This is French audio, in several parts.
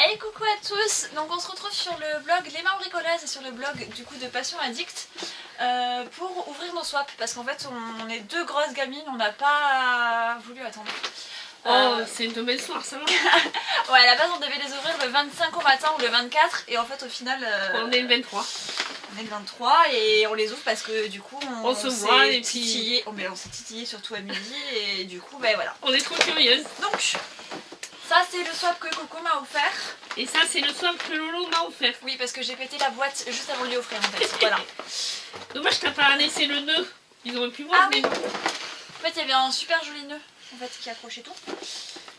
Hey, coucou à tous. Donc on se retrouve sur le blog Les Mains Bricoleuses et sur le blog du coup de Passion Addict pour ouvrir nos swaps parce qu'en fait on est deux grosses gamines, on n'a pas voulu attendre. C'est demain soir, ça va. Ouais, à la base on devait les ouvrir le 25 au matin ou le 24 et en fait au final on est le 23. On est le 23 et on les ouvre parce que du coup on se voit et titillé, on s'est titillé surtout à midi et du coup ben voilà. On est trop curieuse. Donc ça c'est le swap que Coco m'a offert. Et ça c'est le swap que Lolo m'a offert. Oui, parce que j'ai pété la boîte juste avant de lui offrir en fait. Voilà. Dommage t'as pas laissé le nœud. Ils auraient pu voir. Ah oui. En fait il y avait un super joli nœud en fait qui accrochait tout.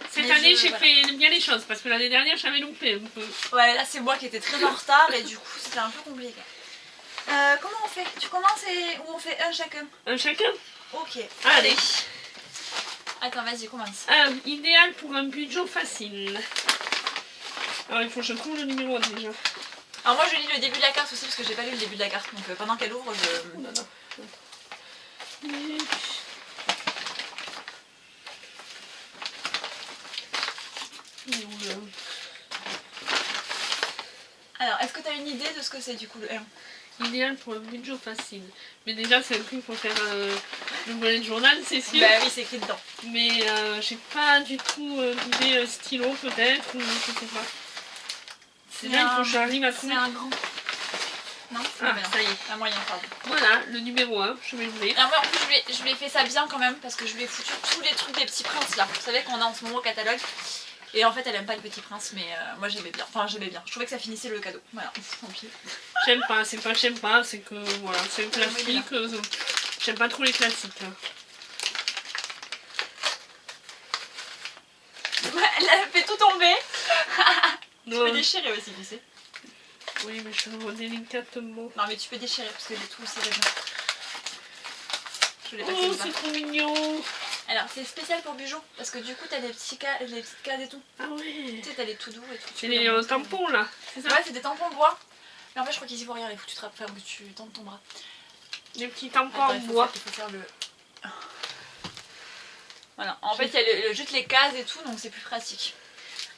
Cette année j'ai fait bien les choses parce que l'année dernière j'avais loupé un peu. Ouais, là c'est moi qui étais très en retard et du coup c'était un peu compliqué. Comment on fait? Tu commences ou on fait un chacun? Un chacun? Ok. Allez. Attends, vas-y, commence. Idéal pour un budget facile. Alors il faut que je trouve le numéro déjà. Alors moi je lis le début de la carte aussi parce que j'ai pas lu le début de la carte donc pendant qu'elle ouvre je... Non. Alors est-ce que tu as une idée de ce que c'est du coup le 1? Idéal pour un budget facile. Mais déjà c'est un truc pour faire le bullet journal, c'est sûr. Bah oui, c'est écrit dedans. Mais j'ai pas du tout d'idée stylo peut-être, ou je sais pas. C'est là il faut que j'arrive à trouver. C'est un grand. Non, ah, ça y est. Un moyen, pardon. Voilà, le numéro 1, je vais l'ouvrir. Alors moi en plus je lui ai fait ça bien quand même parce que je lui ai foutu tous les trucs des petits princes là. Vous savez qu'on a en ce moment au catalogue. Et en fait elle aime pas le petit prince mais moi j'aimais bien. Enfin j'aimais bien. Je trouvais que ça finissait le cadeau. Voilà, tant pis. J'aime pas, c'est pas j'aime pas, c'est que voilà, c'est un classique. J'aime pas trop les classiques. Hein. Elle a fait tout tomber. Tu Non. peux déchirer aussi, tu sais. Oui, mais je le délicatement. Non, mais tu peux déchirer parce que j'ai tout serré bien. Je l'ai pas Oh, c'est trop mignon. Alors, c'est spécial pour Bujo parce que du coup, t'as des petites cases et tout. Ah ouais. Tu sais, t'as les tout doux et tout. C'est les tampons là, c'est ça? Ouais, c'est des tampons de bois. Mais en fait, je crois qu'ici, faut rien, il faut que tu te rappelles que tu tentes ton bras. Les petits tampons en bois. Il faut faire le. Voilà, en fait, il y a juste les cases et tout, donc c'est plus pratique.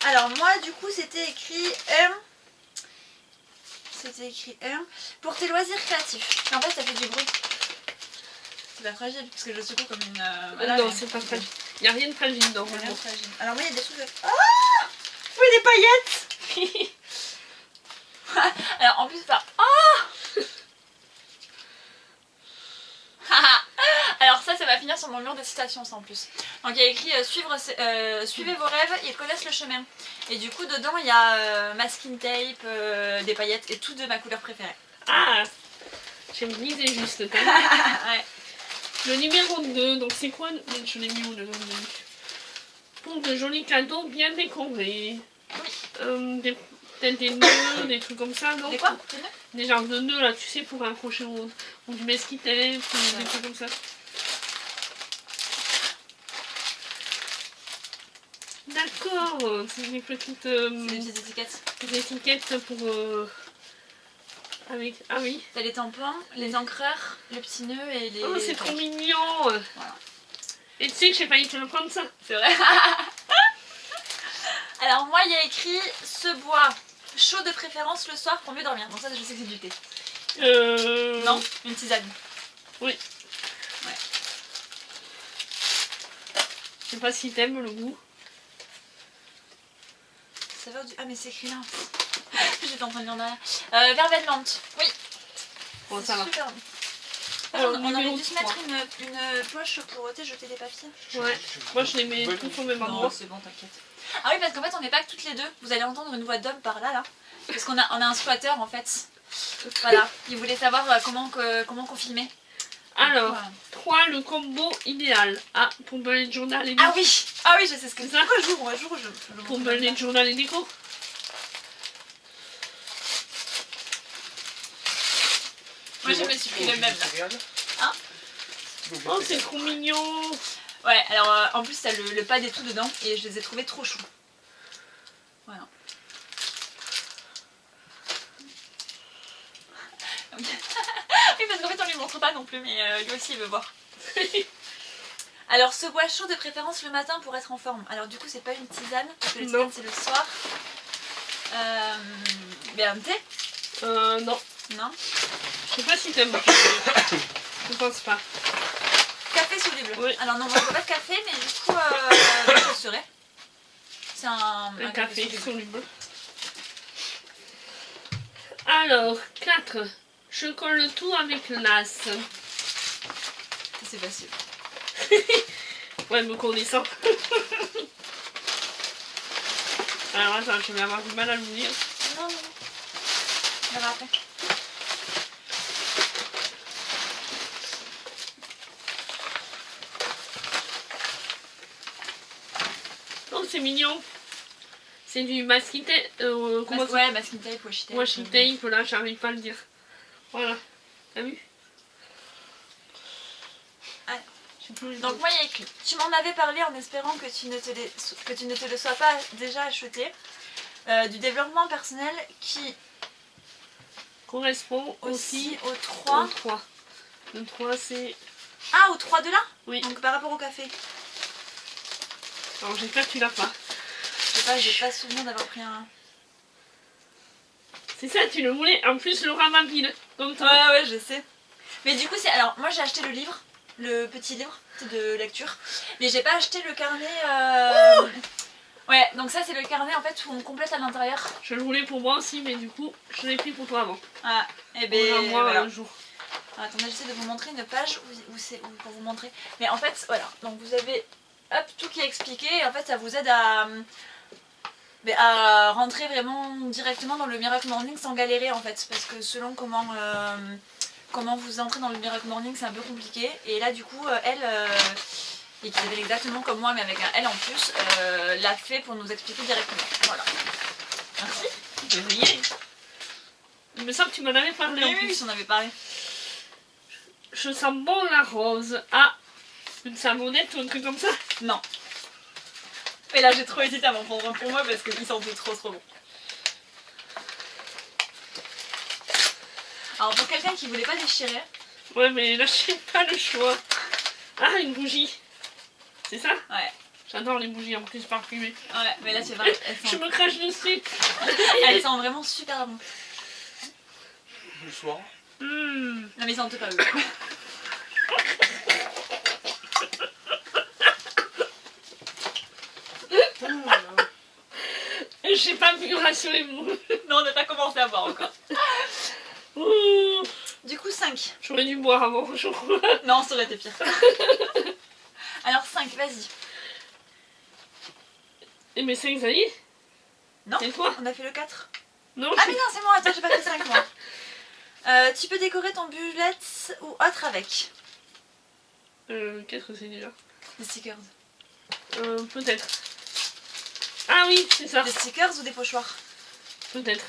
Alors, moi, du coup, c'était écrit M. C'était écrit 1 pour tes loisirs créatifs. Mais en fait ça fait du bruit. C'est pas fragile parce que je secoue comme une... voilà, non, c'est pas fragile. Il n'y a rien de fragile dans le monde. Alors moi il y a des trucs de... Ah oui, des paillettes. Alors en plus ça... Ah alors ça va finir sur mon mur de citations ça en plus. Donc il y a écrit suivez vos rêves, ils connaissent le chemin. Et du coup dedans il y a masking tape, des paillettes et tout de ma couleur préférée. Ah, j'ai misé juste. Ouais. Le numéro 2, donc c'est quoi? Je l'ai mis où le 2? Pour de jolis cadeaux bien décorés. Peut-être des nœuds, des trucs comme ça, non? Des quoi? Des genres de nœuds là, tu sais, pour accrocher ou du mesquite, des trucs comme ça. D'accord, c'est des petites des étiquettes. Des étiquettes pour... avec... Ah oui. T'as les tampons, les encreurs, le petit nœud et les... Oh, c'est trop mignon. Voilà. Et tu sais que j'ai failli te le prendre ça. C'est vrai. Alors moi, il y a écrit ce bois chaud de préférence le soir pour mieux dormir. Donc ça, je sais que c'est du thé. Non, une tisane. Oui. Ouais. Je sais pas si t'aimes le goût. Ça va du... Ah mais c'est écrit là. J'étais en train de lire derrière. Verveine menthe. Oui. Bon, ça va. Super. On aurait dû se mettre une poche pour jeter des papiers. Ouais. Moi je les mets tous au même endroit. Non, c'est bon, t'inquiète. Ah oui, parce qu'en fait on n'est pas que toutes les deux. Vous allez entendre une voix d'homme par là, là. Parce qu'on a un squatter en fait. Voilà. Il voulait savoir comment qu'on filmait. Alors, 3 le combo idéal. Ah, pour bullet journal et déco. Ah oui, ah oui, je sais ce que c'est. Pourquoi j'ouvre pour bullet journal et déco. Moi je me suis pris le même là. Hein? Oh, c'est trop mignon. Ouais, alors en plus t'as le pad et tout dedans et je les ai trouvés trop chauds. Voilà. Oui, parce qu'en fait on lui montre pas non plus, mais lui aussi il veut voir. Alors ce bois chaud de préférence le matin pour être en forme. Alors du coup c'est pas une tisane, parce que les tisanes c'est le soir. BMT? Non. Non. Je sais pas si t'aimes le café. Je pense pas. Café soluble. Oui. Alors non, on ne boit pas de café, mais du coup, je serais. C'est un café soluble. Alors, 4. Je colle tout avec l'as. C'est facile. Ouais, me connaissant. Alors attends, je vais avoir du mal à le lire. Non, non. On verra après. Oh, c'est mignon. C'est du masking tape. Comment ça Ouais, masking tape, washi tape. Washi tape, là, j'arrive pas à le dire. Voilà. T'as vu? Ah. Je sais plus. Donc moi il y a écrit, tu m'en avais parlé en espérant que tu ne te le sois pas déjà acheté, du développement personnel qui correspond aussi aussi au 3. au 3. Le 3 c'est... Ah, au 3 de là. Oui. Donc par rapport au café. Alors j'espère que tu l'as pas. J'ai pas souvenir d'avoir pris un... C'est ça, tu le voulais. En plus le rapide. Comme toi. Ouais, ouais, je sais. Mais du coup, c'est... Alors, moi j'ai acheté le livre, le petit livre de lecture, mais j'ai pas acheté le carnet... Ouais, donc ça c'est le carnet en fait où on complète à l'intérieur. Je le voulais pour moi aussi, mais du coup, je l'ai pris pour toi avant. Ah, et Pour moi voilà. un jour. Alors, attendez, j'essaie de vous montrer une page où c'est pour vous montrer. Mais en fait, voilà, donc vous avez hop, tout qui est expliqué et en fait ça vous aide à rentrer vraiment directement dans le Miracle Morning sans galérer en fait. Parce que selon comment vous entrez dans le Miracle Morning, c'est un peu compliqué. Et là du coup, elle... et qui s'appelle exactement comme moi mais avec un L en plus, l'a fait pour nous expliquer directement. Voilà. Merci. J'ai essayé. Il me semble que tu m'en avais parlé en Oui, plus. oui, j'en avais parlé. Je sens bon la rose. Ah, une savonnette ou un truc comme ça? Non. Mais là j'ai trop hésité à m'en prendre un pour moi parce qu'ils sentaient trop bon. Alors pour quelqu'un qui voulait pas déchirer, Ouais, mais là, j'ai pas le choix. Ah, une bougie. C'est ça? ouais, J'adore les bougies en plus parfumées. ouais, mais là tu vas Je me crache dessus. elles sentent vraiment super bon. Le soir. Hmm. Non mais ils sentent pas eux. J'ai pas pu rassurez-vous. Non, on n'a pas commencé à boire encore. Ouh. Du coup 5. J'aurais dû boire avant, je crois. Non, ça aurait été pire. Alors 5, vas-y. Et mes 5, ça y est? Non, C'est toi? on a fait le 4. Non, Ah mais non, c'est moi, attends, j'ai pas fait 5 moi. Tu peux décorer ton bullet ou autre avec qu'est-ce que c'est déjà? des stickers. Peut-être. Ah oui, c'est ça. Des stickers ou des pochoirs? Peut-être.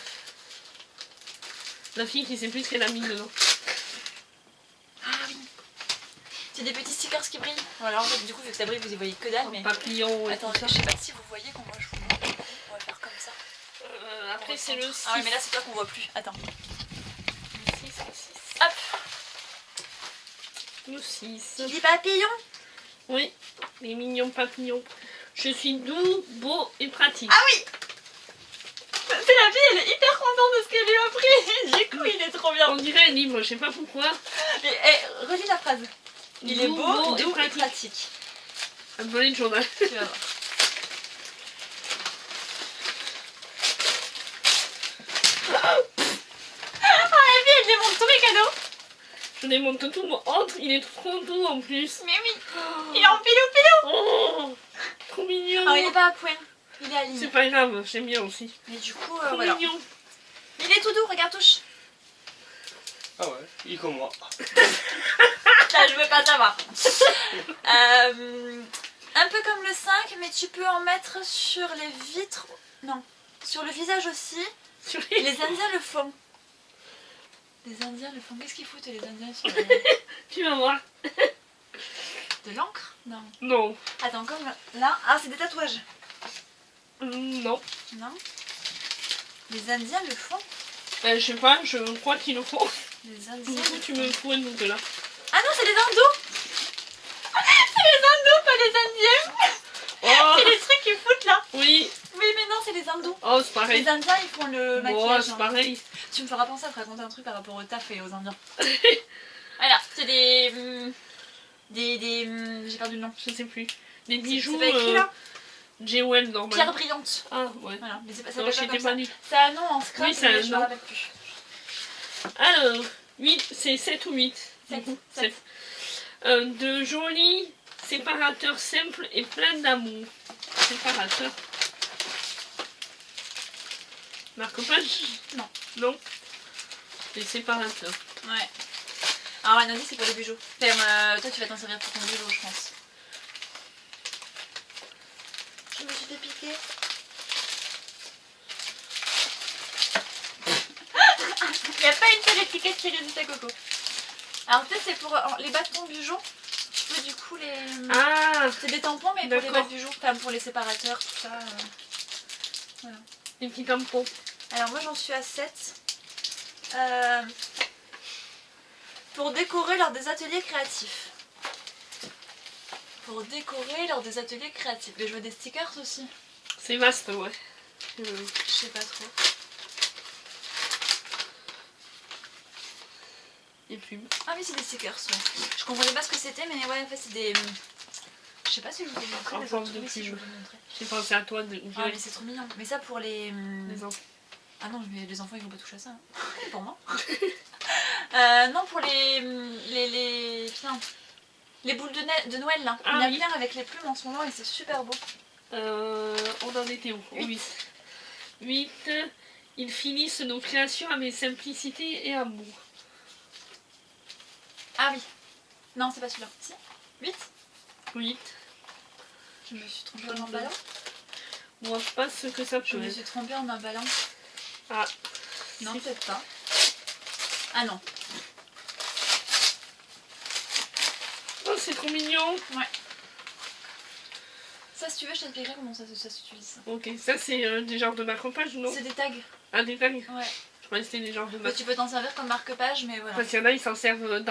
La fille qui sait plus ce qu'elle a mis dedans. Ah oui. C'est des petits stickers qui brillent. Voilà, en fait, du coup, vu que ça brille, vous y voyez que dalle, mais... Papillon et Attends, tout ça. je sais pas si vous voyez quand moi je vous montre. On va faire comme ça. Après, c'est le 6. Ah oui, mais là, c'est toi qu'on voit plus. Attends. Le 6, Hop. le 6. Tu dis papillon? Oui, les mignons papillons. Je suis doux, beau et pratique. Ah oui. C'est la fille, elle est hyper contente de ce qu'elle lui a pris. Du coup, il est trop bien. On dirait un livre, je sais pas pourquoi. Mais, relis la phrase. Il est beau, doux et pratique. Un volet de journal. Tu vas voir. Elle démonte tous mes cadeaux. Je démonte tout mon autre, il est trop doux en plus. Mais oui, il est en pilou. Oh, trop mignon. Alors il est pas à point, il est à ligne. C'est pas grave, j'aime bien aussi. Mais du coup, Trop voilà. mignon. Il est tout doux, regarde, touche. Ah ouais, il est comme moi. Là, je veux pas savoir. Un peu comme le 5, mais tu peux en mettre sur les vitres. Non, sur le visage aussi. Sur Les Indiens le font. Les Indiens le font. Qu'est-ce qu'ils foutent les Indiens sur le... Tu vas voir. De l'encre? Non. Non. Attends, comme là. Ah, c'est des tatouages. Non. Non. Les Indiens le font. Je sais pas, je crois qu'ils le font. Les Du Indiens. coup, tu me fous un doute là. Ah non, c'est les Indos. C'est les Indos, pas les Indiens. Oh, C'est les trucs qu'ils foutent là. oui. Oui, mais non, c'est les Indos. Oh, c'est pareil. Les Indiens, ils font le Oh, maquillage. c'est hein. pareil. Tu me feras penser à te raconter un truc par rapport au taf et aux Indiens. Voilà, c'est des... j'ai perdu le nom. Je sais plus. Des C'est bijoux. pas écrit là Jewel, normalement. Pierre brillante. Ah, ouais. Voilà, mais c'est pas, ça Non, s'appelle pas j'étais comme pas ça. nue. C'est un nom en scrap, Oui, c'est mais un je me nom. rappelle plus. Alors, 8, c'est 7 ou 8. Sept. 7. De jolis séparateurs simples et pleins d'amour. Séparateurs. Marque-page? Non. Non. Des séparateurs. Ouais. Alors, elle nous dit c'est pour les bijoux. Enfin, toi, tu vas t'en servir pour ton bijou, je pense. Je me suis fait piquer. Il n'y a pas une seule étiquette qui résiste, Coco. Alors, tu sais, c'est pour les bâtons bijoux. Tu peux du coup les. Ah, C'est des tampons, mais pour les d'accord. bâtons bijoux. Enfin, pour les séparateurs, tout ça. Voilà. des petits tampons. Alors, moi, j'en suis à 7. Pour décorer lors des ateliers créatifs. Pour décorer lors des ateliers créatifs. Mais je veux des stickers aussi. C'est vaste, ouais. Je sais pas trop. Et puis, Ah oui, c'est des stickers, ouais. Je comprenais pas ce que c'était, mais ouais, en fait, c'est des... Je sais pas si je vous ai montré En les forme autres. de Oui, si, plume. je vous ai montré. j'ai pensé à toi de Ah, mais c'est trop mignon. Mais ça, pour les... les enfants. Ah non, mais les enfants, ils vont pas toucher à ça. Hein. Pour moi. Non, pour putain, les boules de Noël, là. Ah Il y en a oui. plein avec les plumes en ce moment et c'est super beau. On en était où? 8. 8. Ils finissent nos créations avec simplicité et amour. Ah oui. Non, c'est pas celui-là. Si 8. 8. Je me suis trompée en emballant. On voit pas ce que ça Je peut me être. suis trompée en emballant. Ah, Non, si. peut-être pas. Ah non. Oh, c'est trop mignon. Ça, si tu veux, je t'expliquerai comment ça s'utilise. Ok, ça c'est des genres de marque-page, non? C'est des tags. Ah, des tags. Ouais. Je croyais que c'était des genres de Bah, marque. tu peux t'en servir comme marque-page, mais voilà. Parce qu'il y en a, ils s'en servent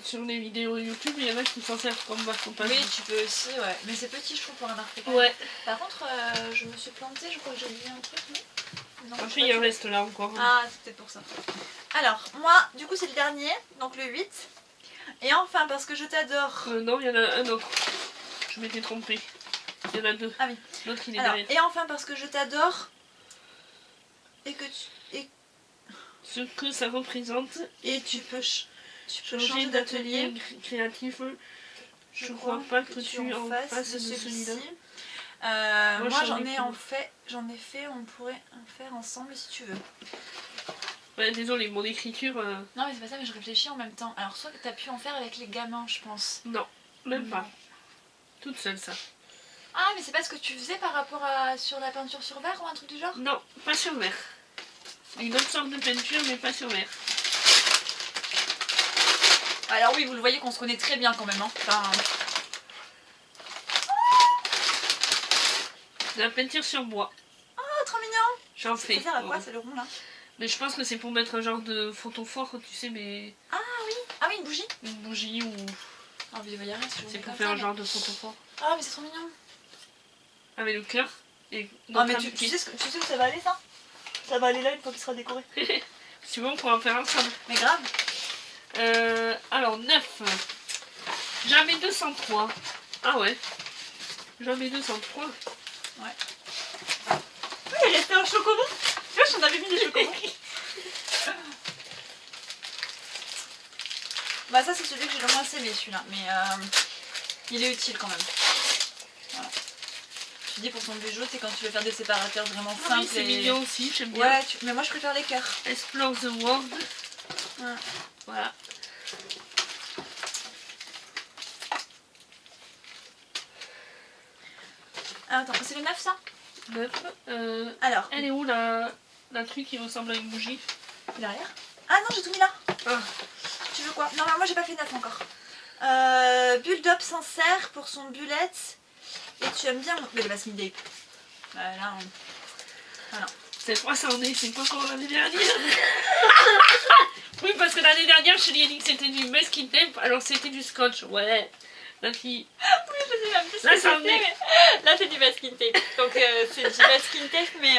sur les vidéos YouTube, il y en a qui s'en servent comme marque-page. Oui, tu peux aussi, ouais. Mais c'est petit, je trouve, pour un marque-page. Ouais. Par contre, je me suis plantée, je crois que j'ai oublié un truc, non? Après, il y en reste là encore. Ah, c'est peut-être pour ça. Alors, moi, du coup, c'est le dernier, donc le 8. Et enfin, parce que je t'adore. Non, il y en a un autre. Je m'étais trompée. Il y en a 2. Ah oui. L'autre, il est Alors, derrière. et enfin, parce que je t'adore. Et que Ce que ça représente tu peux changer changer d'atelier d'atelier. créatif. Je crois pas que tu en fasses de celui-là. Moi, Moi, j'en ai fait, on pourrait en faire ensemble si tu veux. Ouais, désolé, mon écriture... Non, mais c'est pas ça, mais je réfléchis en même temps. Alors, soit que t'as pu en faire avec les gamins, je pense. Non, même pas. Toute seule, ça. Ah, mais c'est pas ce que tu faisais par rapport à sur la peinture sur verre ou un truc du genre? Non, pas sur verre. Une autre sorte de peinture, mais pas sur verre. Alors oui, vous le voyez qu'on se connaît très bien quand même. Hein. Enfin, De la peinture sur bois. oh, trop mignon! J'en Ça fais. sert à quoi, Ouais. c'est le rond là? Mais je pense que c'est pour mettre un genre de photophore, tu sais, mais Ah oui, une bougie? une bougie ou... Ah, mais il va y avoir C'est pour faire un genre de photophore. Ah, mais c'est trop mignon! Avec le cœur et Ah, mais notre tu amitié. sais où ça va aller ça? Ça va aller là une fois qu'il sera décoré. Si tu veux, on pourra en faire ensemble. Mais grave! Alors, 9. Jamais 203. Ah ouais. Jamais 203. Oui, il est resté un chocobon! Tu vois, j'en avais mis des chocobons. Bah, ça, c'est celui que j'ai le moins aimé celui-là, mais il est utile quand même. Voilà. Je dis pour ton bijou, c'est quand tu veux faire des séparateurs vraiment Ah simples. oui, c'est et... mignon aussi, j'aime bien. Ouais, mais moi je préfère les cœurs. Explore the world. Ouais. Voilà. Ah, attends, c'est le 9 ça? 9. Alors, Elle est où la truc qui ressemble à une bougie? derrière. Ah non, j'ai tout mis là. Ah, Tu veux quoi? Non, mais moi j'ai pas fait 9 encore. Bulldog sincère pour son bullette. Et tu aimes bien. Mais le Baskin Day. Voilà. Voilà. cette fois ça en est, c'est pas comme l'année dernière. Oui, parce que l'année dernière, je lui ai dit que c'était du masking tape, alors c'était du scotch. Ouais. La fille. Oui, je sais même plus ce Là, que ça en c'était, est. mais là c'est du Baskin Tape. Donc c'est du la skin tape, mais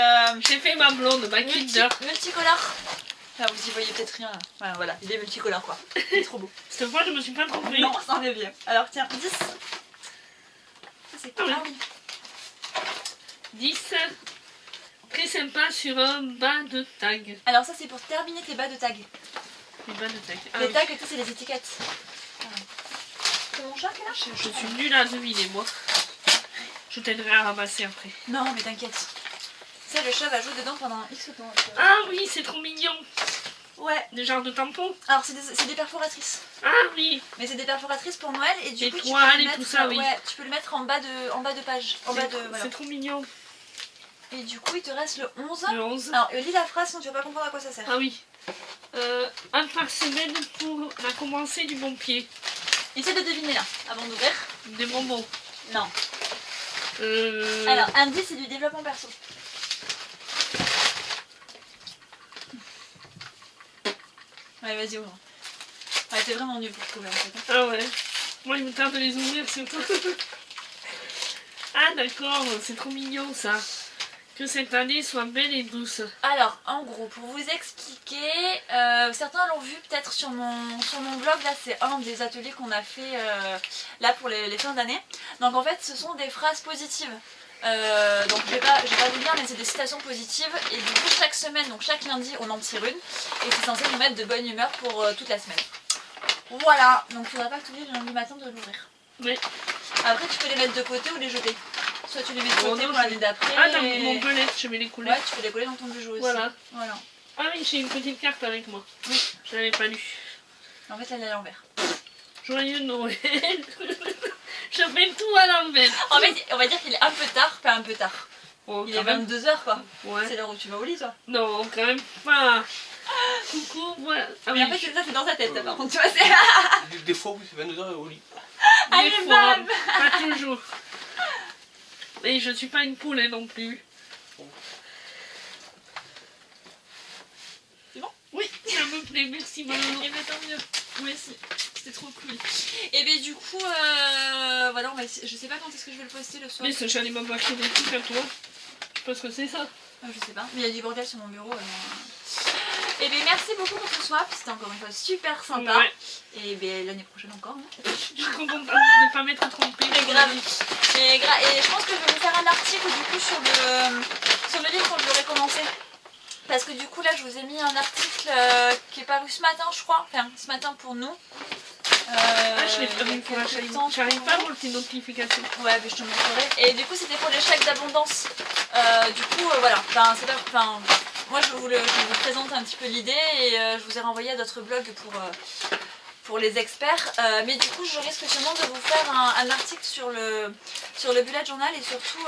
J'ai fait ma blonde, ma Kinder. multicolore. Enfin, vous y voyez peut-être rien. Enfin, voilà, il est multicolore quoi. Il est trop beau. Cette fois, je me suis pas trompée. Non, ça en est bien. Alors tiens, 10. Ça, c'est Ah oui. ah oui. 10. Très sympa sur un bas de tag. Alors ça c'est pour terminer tes bas de tag. Les bas de tag. Ah Les oui. tags, tu sais, c'est les étiquettes. Voilà. C'est mon chat qui est là? Je suis nulle à deviner, moi. Je t'aiderai à ramasser après. Non, mais t'inquiète. Tu sais, le chat va jouer dedans pendant X temps. Ah oui, c'est trop mignon. Ouais. Des genres de tampons. Alors c'est des perforatrices. Ah oui. Mais c'est des perforatrices pour Noël et du Les coup tu toiles peux le et mettre, tout ça, oui. ouais, tu peux le mettre en bas de page. En bas de, voilà. C'est trop mignon. Et du coup il te reste le 11. Le 11. Alors lis la phrase sinon tu vas pas comprendre à quoi ça sert. Ah oui. Un par semaine pour la commencer du bon pied. Essaie de deviner là, avant d'ouvrir. Des bonbons. Non. Alors, indice, c'est du développement perso. Ouais, vas-y, ouvre. Ouais, t'es vraiment nul pour trouver en fait. Ah ouais. Moi, il me tarde de les ouvrir surtout. Ah d'accord, c'est trop mignon ça. Que cette année soit belle et douce. Alors, en gros, pour vous expliquer, certains l'ont vu peut-être sur mon blog, là c'est un des ateliers qu'on a fait là pour les fins d'année. Donc en fait, ce sont des phrases positives. Donc je vais pas vous lire, mais c'est des citations positives. Et du coup, chaque semaine, donc chaque lundi, on en tire une. Et c'est censé nous mettre de bonne humeur pour toute la semaine. Voilà, donc il faudra pas que tu oublies le lundi matin de l'ouvrir. Oui. Après, tu peux les mettre de côté ou les jeter. Soit tu les mets de côté non, pour l'année d'après. Ah, dans mon belette, je vais les couler. Ouais, tu peux les coller dans ton bijou aussi. Voilà. Voilà. Ah oui, j'ai une petite carte avec moi. Oui. Je l'avais pas lue. En fait, elle est à l'envers. Joyeux Noël. Je fais tout à l'envers. En fait, on va dire qu'il est un peu tard, pas un peu tard. Oh, Il quand est même. 22h quoi. Ouais. C'est l'heure où tu vas au lit toi. Non, quand même pas. Coucou, voilà. Ah Mais oui, en fait, ça c'est dans ta tête par contre, tu vois, c'est... Des fois, oui, c'est 22h au lit. des Allez, fois, bam. pas toujours. Et je suis pas une poule hein, non plus. C'est bon? Oui, ça me plaît, merci maman. Et bien tant mieux. Oui, c'était trop cool. Et bien du coup, voilà, on va essayer... je sais pas quand est-ce que je vais le poster le soir. Mais ce j'allais m'embarquer des trucs à toi. Je sais pas ce que c'est ça. Je sais pas, mais il y a du bordel sur mon bureau. Et bien merci beaucoup pour ce swap, c'était encore une fois super sympa. Ouais. Et bien l'année prochaine encore. Hein. Je suis trop contente de ne pas m'être trompée. C'est grave. Et je pense que je vais vous faire un article du coup sur le livre quand je l'aurai commencé. Parce que du coup là je vous ai mis un article qui est paru ce matin je crois. Enfin ce matin pour nous. Je l'ai pas vu pour la chaîne. J'arrive pas à voir tes notifications. Ouais mais je te montrerai. Et du coup c'était pour les chèques d'abondance. Du coup voilà. Moi je vous présente un petit peu l'idée et je vous ai renvoyé à d'autres blogs pour les experts. Mais du coup je risque sûrement de vous faire un article sur le bullet journal et surtout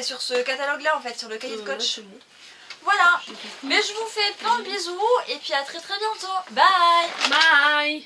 sur ce catalogue là en fait, sur le cahier de coach. Voilà. Mais je vous fais plein de bisous et puis à très très bientôt. Bye. Bye.